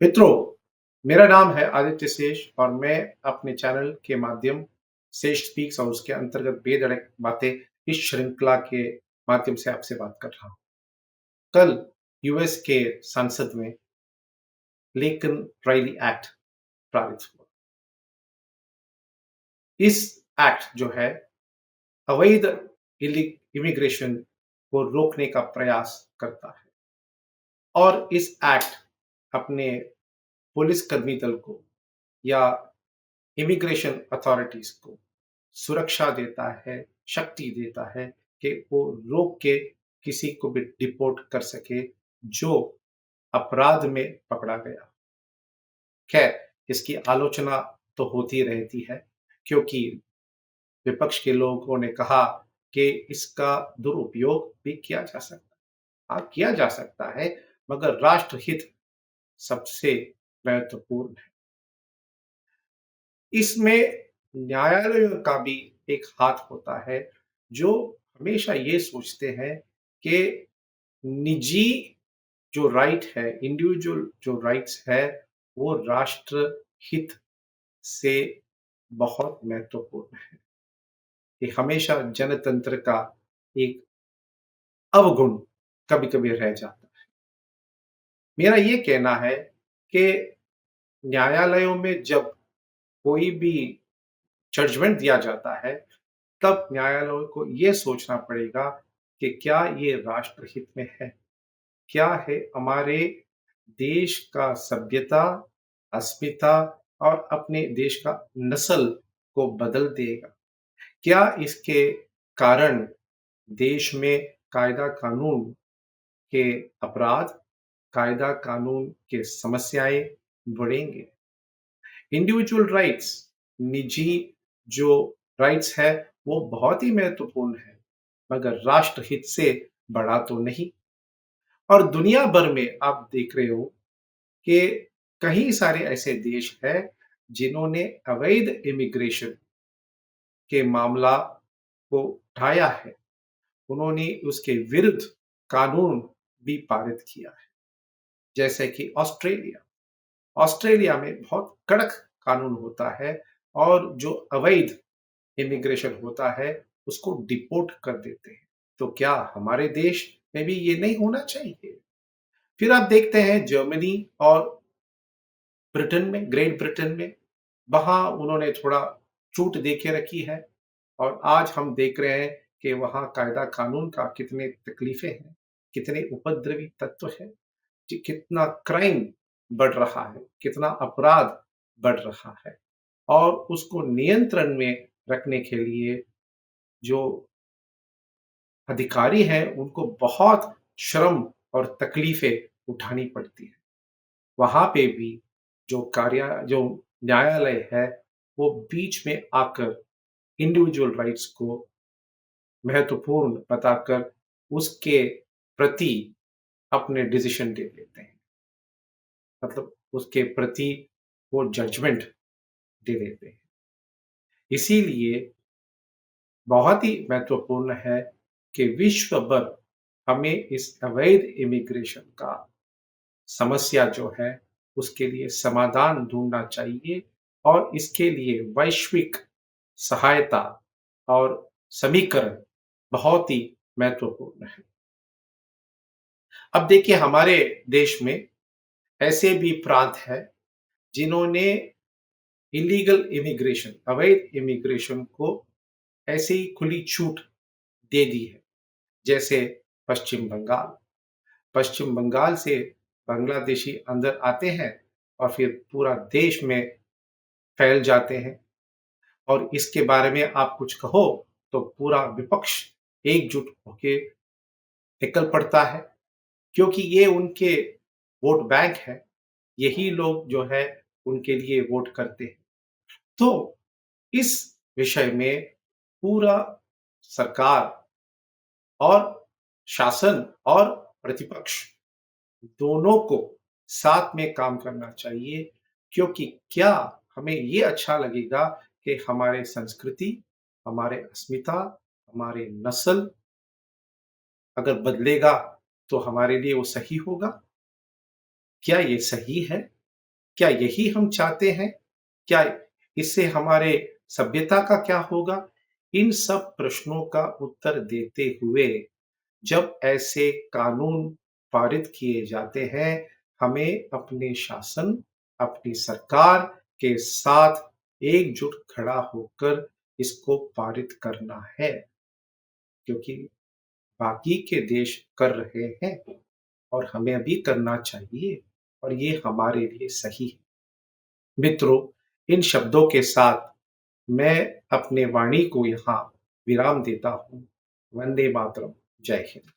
मित्रों, मेरा नाम है आदित्य शेष और मैं अपने चैनल के माध्यम शेष स्पीक्स और उसके अंतर्गत बेधड़क बातें इस श्रृंखला के माध्यम से आपसे बात कर रहा हूँ। कल यूएस के संसद में लिंकन राइली एक्ट पारित हुआ। इस एक्ट जो है अवैध इमिग्रेशन को रोकने का प्रयास करता है और इस एक्ट अपने पुलिस कर्मी दल को या इमिग्रेशन अथॉरिटीज को सुरक्षा देता है, शक्ति देता है कि वो रोक के किसी को भी डिपोर्ट कर सके जो अपराध में पकड़ा गया। खैर, इसकी आलोचना तो होती रहती है क्योंकि विपक्ष के लोगों ने कहा कि इसका दुरुपयोग भी किया जा सकता है। हाँ, किया जा सकता है, मगर राष्ट्रहित सबसे महत्वपूर्ण है। इसमें न्यायालयों का भी एक हाथ होता है, जो हमेशा ये सोचते हैं कि निजी जो राइट है, इंडिविजुअल जो राइट्स है, वो राष्ट्र हित से बहुत महत्वपूर्ण है। ये हमेशा जनतंत्र का एक अवगुण कभी-कभी रह जाता है। मेरा ये कहना है कि न्यायालयों में जब कोई भी जजमेंट दिया जाता है, तब न्यायालयों को ये सोचना पड़ेगा कि क्या ये राष्ट्रहित में है? क्या है हमारे देश का सभ्यता, अस्मिता और अपने देश का नस्ल को बदल देगा? क्या इसके कारण देश में कायदा कानून के अपराध, कायदा कानून के समस्याएं बढ़ेंगे? इंडिविजुअल राइट्स, निजी जो राइट्स है, वो बहुत ही महत्वपूर्ण है, मगर राष्ट्रहित से बड़ा तो नहीं। और दुनिया भर में आप देख रहे हो कि कई सारे ऐसे देश हैं जिन्होंने अवैध इमिग्रेशन के मामला को उठाया है। उन्होंने उसके विरुद्ध कानून भी पारित किया है, जैसे कि ऑस्ट्रेलिया। ऑस्ट्रेलिया में बहुत कड़क कानून होता है और जो अवैध इमिग्रेशन होता है, उसको डिपोर्ट कर देते हैं। तो क्या हमारे देश में भी ये नहीं होना चाहिए? फिर आप देखते हैं जर्मनी और ब्रिटेन में, ग्रेट ब्रिटेन में, वहाँ उन्होंने थोड़ा छूट दे के रखी है और आज हम देख रहे हैं कि वहाँ कायदा कानून का कितने तकलीफें हैं, कितने उपद्रवी तत्व हैं, कि कितना क्राइम बढ़ रहा है, कितना अपराध बढ़ रहा है और उसको नियंत्रण में रखने के लिए जो अधिकारी हैं, उनको बहुत श्रम और तकलीफें उठानी पड़ती हैं। वहाँ पे भी जो न्यायालय है, वो बीच में आकर इंडिविजुअल राइट्स को महत्वपूर्ण बताकर उसके प्रति अपने डिसीजन दे देते हैं। मतलब उसके प्रति वो जजमेंट दे देते हैं। इसीलिए बहुत ही महत्वपूर्ण है कि विश्व भर हमें इस अवैध इमिग्रेशन का समस्या जो है, उसके लिए समाधान ढूँढना चाहिए और इसके लिए वैश्विक सहायता और समीकरण बहुत ही महत्वपूर्ण है। अब देखिए हमारे देश में ऐसे भी प्रांत हैं जिन्होंने इलीगल इमिग्रेशन, अवैध इमिग्रेशन को ऐसे ही खुली छूट दे दी है। जैसे पश्चिम बंगाल। पश्चिम बंगाल से बांग्लादेशी अंदर आते हैं और फिर पूरा देश में फैल जाते हैं और इसके बारे में आप कुछ कहो तो पूरा विपक्ष एकजुट होके निकल पड़ता है, क्योंकि ये उनके वोट बैंक है। यही लोग जो है उनके लिए वोट करते हैं। तो इस विषय में पूरा सरकार और शासन और प्रतिपक्ष दोनों को साथ में काम करना चाहिए, क्योंकि क्या हमें ये अच्छा लगेगा कि हमारे संस्कृति, हमारे अस्मिता, हमारे नस्ल अगर बदलेगा तो हमारे लिए वो सही होगा? क्या ये सही है? क्या यही हम चाहते हैं? क्या इससे हमारे सभ्यता का क्या होगा? इन सब प्रश्नों का उत्तर देते हुए जब ऐसे कानून पारित किए जाते हैं, हमें अपने शासन, अपनी सरकार के साथ एकजुट खड़ा होकर इसको पारित करना है, क्योंकि बाकी के देश कर रहे हैं और हमें भी करना चाहिए और ये हमारे लिए सही है। मित्रों, इन शब्दों के साथ मैं अपने वाणी को यहाँ विराम देता हूँ। वंदे मातरम। जय हिंद।